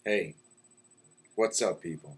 Hey, what's up, people?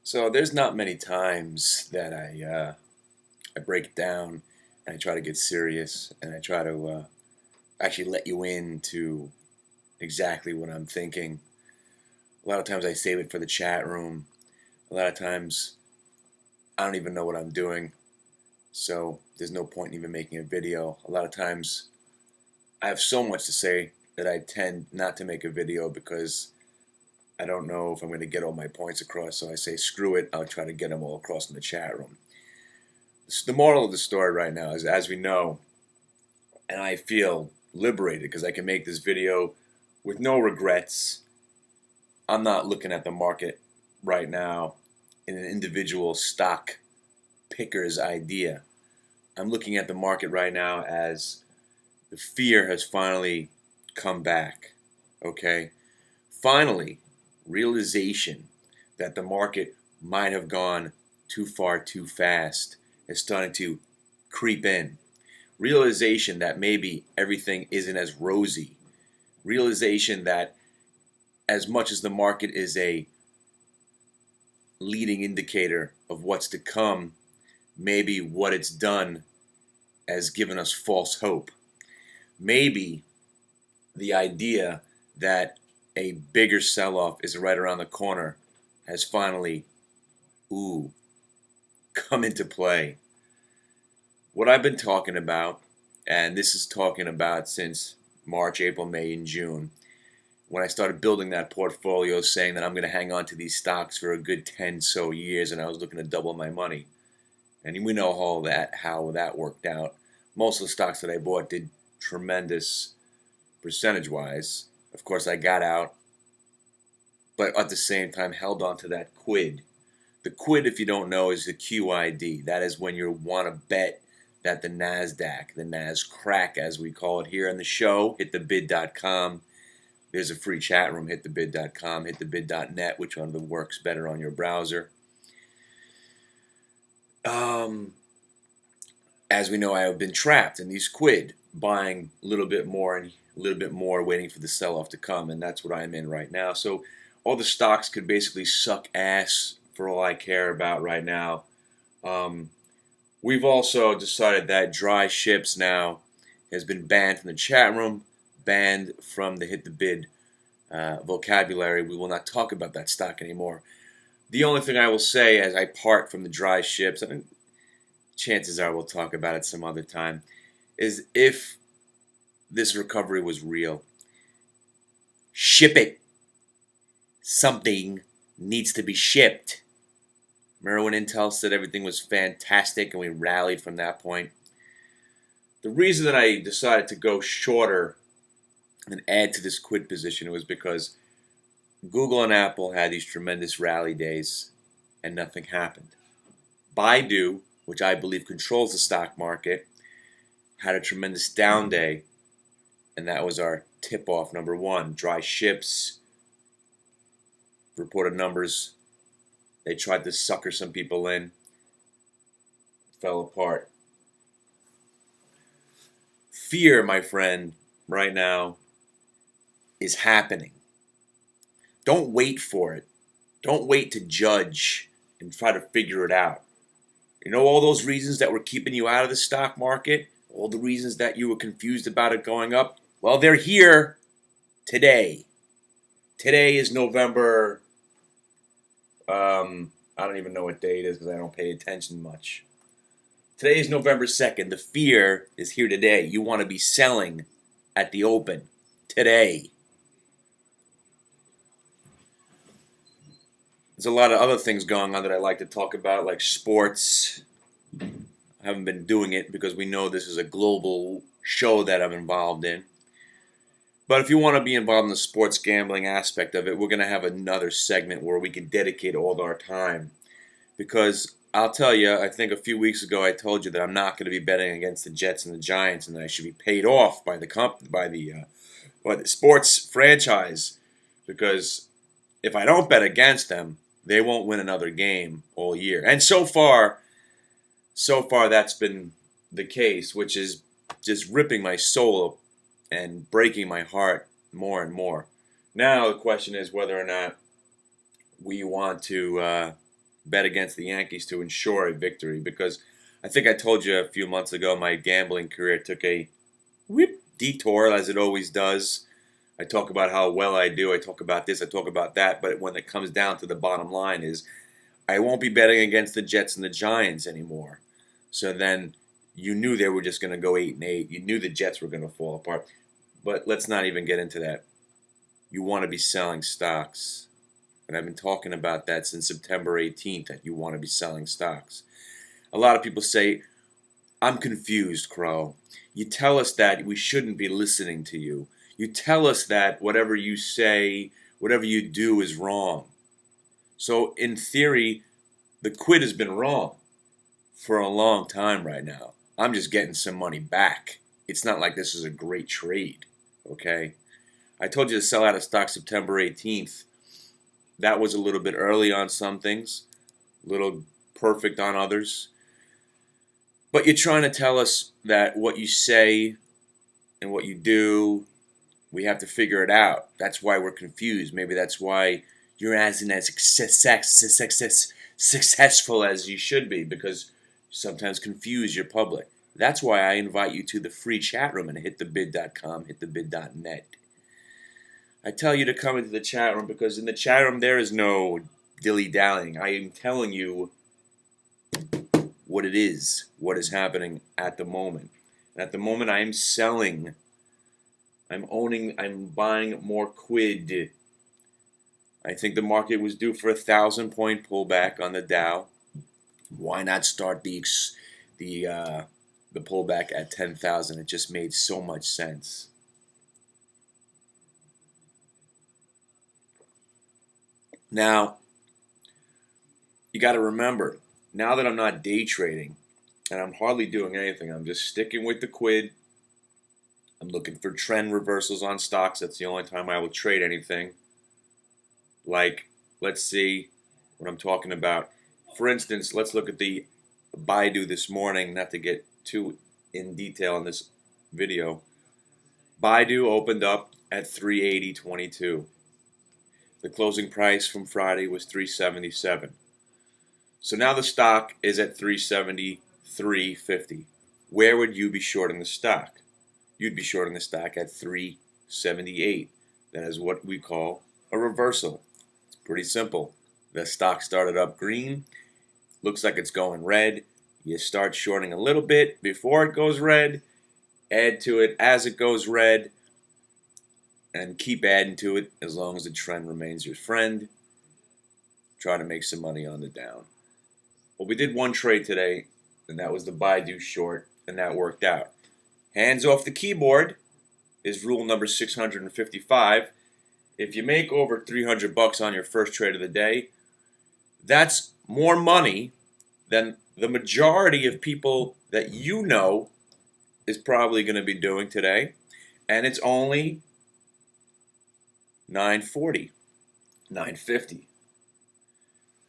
So there's not many times that I break down and I try to get serious and I try to actually let you into exactly what I'm thinking. A lot of times I save it for the chat room. A lot of times I don't even know what I'm doing, so there's no point in even making a video. A lot of times I have so much to say that I tend not to make a video because I don't know if I'm going to get all my points across, so I say screw it, I'll try to get them all across in the chat room. The moral of the story right now is, as we know, and I feel liberated because I can make this video with no regrets. I'm not looking at the market right now in an individual stock picker's idea. I'm looking at the market right now as the fear has finally come back. Okay? Finally, realization that the market might have gone too far too fast is starting to creep in. Realization that maybe everything isn't as rosy. Realization that as much as the market is a leading indicator of what's to come, maybe what it's done has given us false hope. Maybe the idea that a bigger sell-off is right around the corner has finally, come into play. What I've been talking about, and this is talking about since March, April, May, and June, when I started building that portfolio, saying that I'm going to hang on to these stocks for a good 10 so years, and I was looking to double my money. And we know how that worked out. Most of the stocks that I bought did tremendous percentage-wise. Of course, I got out, but at the same time held on to that quid. The quid, if you don't know, is the QID. That is when you want to bet that the NASDAQ, the NASCrack as we call it here on the show, hitthebid.com. There's a free chat room, hitthebid.com, hitthebid.net, which one of them works better on your browser. As we know, I have been trapped in these quid, buying a little bit more and a little bit more, waiting for the sell-off to come, and that's what I'm in right now. So all the stocks could basically suck ass for all I care about right now. We've also decided that dry ships now has been banned from the chat room, banned from the Hit the Bid vocabulary. We will not talk about that stock anymore. The only thing I will say as I part from the dry ships, I mean, chances are we'll talk about it some other time, is if this recovery was real, ship it. Something needs to be shipped. Remember when Intel said everything was fantastic and we rallied from that point? The reason that I decided to go shorter and add to this quid position was because Google and Apple had these tremendous rally days and nothing happened. Baidu, which I believe controls the stock market, had a tremendous down day, and that was our tip-off number one. Dry ships reported numbers. They tried to sucker some people in. Fell apart. Fear, my friend, right now is happening. Don't wait for it. Don't wait to judge and try to figure it out. You know all those reasons that were keeping you out of the stock market? All the reasons that you were confused about it going up? Well, they're here today. Today is November, I don't even know what day it is because I don't pay attention much. Today is November 2nd. The fear is here today. You want to be selling at the open today. There's a lot of other things going on that I like to talk about, like sports. I haven't been doing it because we know this is a global show that I'm involved in. But if you want to be involved in the sports gambling aspect of it, we're going to have another segment where we can dedicate all our time. Because I'll tell you, I think a few weeks ago I told you that I'm not going to be betting against the Jets and the Giants, and that I should be paid off by the sports franchise. Because if I don't bet against them, they won't win another game all year. And so far that's been the case, which is just ripping my soul and breaking my heart more and more. Now the question is whether or not we want to bet against the Yankees to ensure a victory, because I think I told you a few months ago my gambling career took a detour, as it always does. I talk about how well I do, I talk about this, I talk about that, but when it comes down to the bottom line is I won't be betting against the Jets and the Giants anymore. So then you knew they were just going to go 8-8. You knew the Jets were going to fall apart. But let's not even get into that. You want to be selling stocks. And I've been talking about that since September 18th, that you want to be selling stocks. A lot of people say, I'm confused, Crow. You tell us that we shouldn't be listening to you. You tell us that whatever you say, whatever you do is wrong. So in theory, the quid has been wrong for a long time right now. I'm just getting some money back. It's not like this is a great trade, okay? I told you to sell out of stock September 18th. That was a little bit early on some things, a little perfect on others. But you're trying to tell us that what you say and what you do, we have to figure it out. That's why we're confused. Maybe that's why you're as successful as you should be, because you sometimes confuse your public. That's why I invite you to the free chat room and hitthebid.com, hitthebid.net. I tell you to come into the chat room because in the chat room there is no dilly-dallying. I am telling you what it is, what is happening at the moment. And at the moment I am selling. I'm buying more quid. I think the market was due for a 1,000-point pullback on the Dow. Why not start the pullback at 10,000? It just made so much sense. Now, you got to remember, now that I'm not day trading and I'm hardly doing anything, I'm just sticking with the quid. I'm looking for trend reversals on stocks. That's the only time I will trade anything. Like, let's see what I'm talking about. For instance, let's look at the Baidu this morning, not to get too in detail in this video. Baidu opened up at 380.22. The closing price from Friday was 377. So now the stock is at 373.50. Where would you be shorting the stock? You'd be shorting the stock at 378. That is what we call a reversal. It's pretty simple. The stock started up green, looks like it's going red. You start shorting a little bit before it goes red, add to it as it goes red, and keep adding to it as long as the trend remains your friend. Try to make some money on the down. Well, we did one trade today, and that was the Baidu short, and that worked out. Hands off the keyboard is rule number 655. If you make over $300 on your first trade of the day, that's more money than the majority of people that you know is probably going to be doing today, and it's only 940, 950.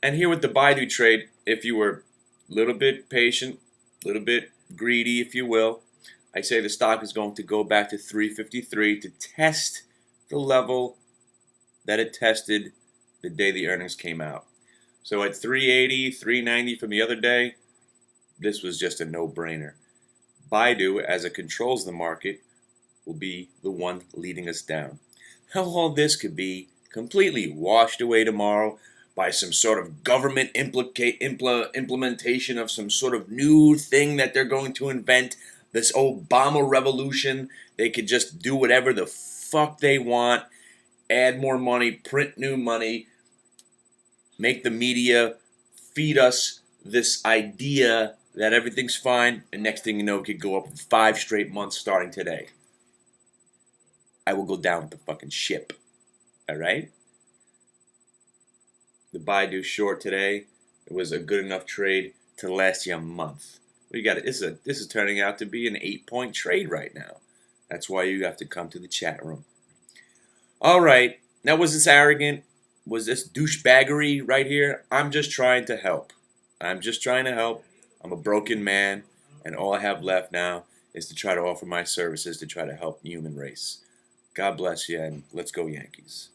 And here with the Baidu trade, if you were a little bit patient, a little bit greedy, if you will, I say the stock is going to go back to 353 to test the level that it tested the day the earnings came out. So at 380, 390 from the other day, this was just a no-brainer. Baidu, as it controls the market, will be the one leading us down. How all this could be completely washed away tomorrow by some sort of government implementation of some sort of new thing that they're going to invent, this Obama revolution. They could just do whatever the fuck they want, add more money, print new money, make the media feed us this idea that everything's fine, and next thing you know, it could go up 5 straight months starting today. I will go down with the fucking ship. All right? The Baidu short today, it was a good enough trade to last you a month. We got it. This is turning out to be an 8-point trade right now. That's why you have to come to the chat room. All right. Now, was this arrogant? Was this douchebaggery right here? I'm just trying to help. I'm just trying to help. I'm a broken man, and all I have left now is to try to offer my services to try to help the human race. God bless you, and let's go Yankees.